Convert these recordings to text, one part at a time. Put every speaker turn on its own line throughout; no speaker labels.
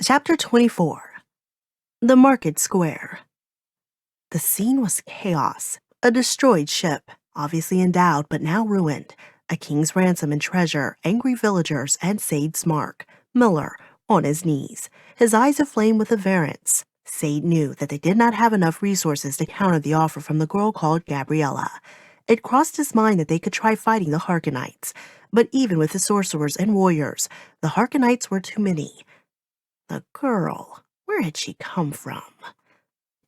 Chapter 24. The Market Square. The scene was chaos. A destroyed ship, obviously endowed but now ruined, a king's ransom and treasure, angry villagers, and Sade's mark, Miller, on his knees, his eyes aflame with avarice. Sade knew that they did not have enough resources to counter the offer from the girl called Gabriella. It crossed his mind that they could try fighting the Harkonites, but even with the sorcerers and warriors, the Harkonites were too many. The girl, where had she come from?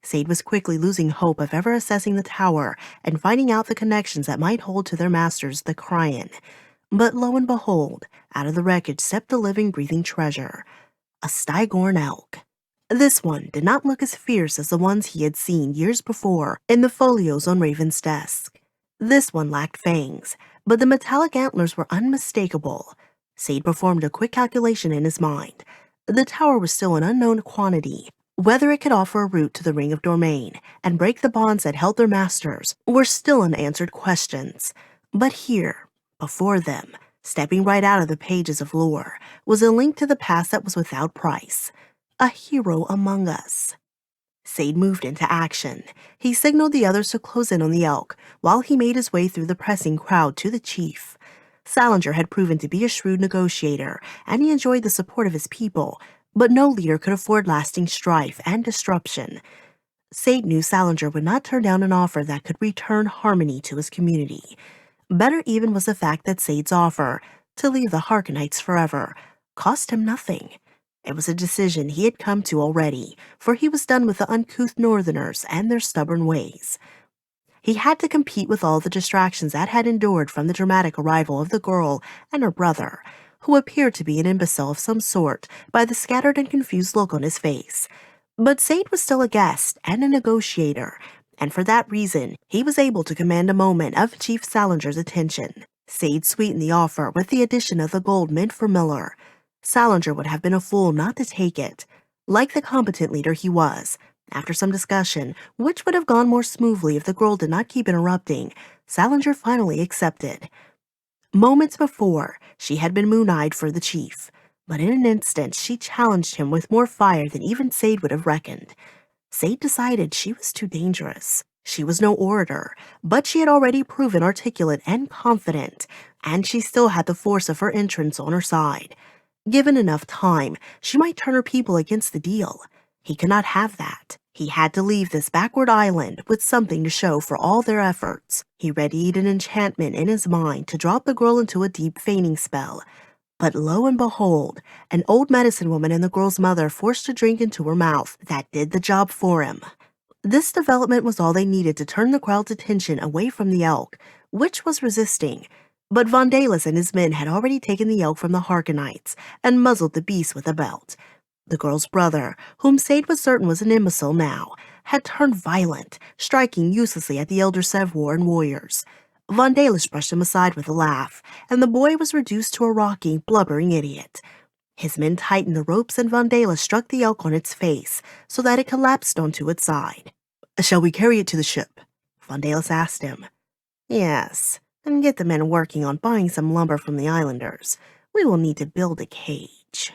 Sade was quickly losing hope of ever assessing the tower and finding out the connections that might hold to their masters, the Cryan. But lo and behold, out of the wreckage stepped a living, breathing treasure, a Stygorn elk. This one did not look as fierce as the ones he had seen years before in the folios on Raven's desk. This one lacked fangs, but the metallic antlers were unmistakable. Sade performed a quick calculation in his mind. The tower was still an unknown quantity. Whether it could offer a route to the Ring of Dormain and break the bonds that held their masters were still unanswered questions. But here, before them, stepping right out of the pages of lore, was a link to the past that was without price. A hero among us. Sade moved into action. He signaled the others to close in on the elk while he made his way through the pressing crowd to the chief. Salinger had proven to be a shrewd negotiator, and he enjoyed the support of his people, but no leader could afford lasting strife and disruption. Sade knew Salinger would not turn down an offer that could return harmony to his community. Better even was the fact that Sade's offer, to leave the Harkonites forever, cost him nothing. It was a decision he had come to already, for he was done with the uncouth northerners and their stubborn ways. He had to compete with all the distractions that had endured from the dramatic arrival of the girl and her brother, who appeared to be an imbecile of some sort by the scattered and confused look on his face. But Sade was still a guest and a negotiator, and for that reason, he was able to command a moment of Chief Salinger's attention. Sade sweetened the offer with the addition of the gold meant for Miller. Salinger would have been a fool not to take it. Like the competent leader he was, after some discussion, which would have gone more smoothly if the girl did not keep interrupting, Salinger finally accepted. Moments before, she had been moon-eyed for the chief, but in an instant she challenged him with more fire than even Sade would have reckoned. Sade decided she was too dangerous. She was no orator, but she had already proven articulate and confident, and she still had the force of her entrance on her side. Given enough time, she might turn her people against the deal. He could not have that. He had to leave this backward island with something to show for all their efforts. He readied an enchantment in his mind to drop the girl into a deep feigning spell. But lo and behold, an old medicine woman and the girl's mother forced a drink into her mouth that did the job for him. This development was all they needed to turn the crowd's attention away from the elk, which was resisting. But Vondalis and his men had already taken the elk from the Harkonites and muzzled the beast with a belt. The girl's brother, whom Sade was certain was an imbecile now, had turned violent, striking uselessly at the elder Servior and warriors. Vondalis brushed him aside with a laugh, and the boy was reduced to a rocking, blubbering idiot. His men tightened the ropes and Vondalis struck the elk on its face so that it collapsed onto its side. "Shall we carry it to the ship?" Vondalis asked him. "Yes, and get the men working on buying some lumber from the islanders. We will need to build a cage."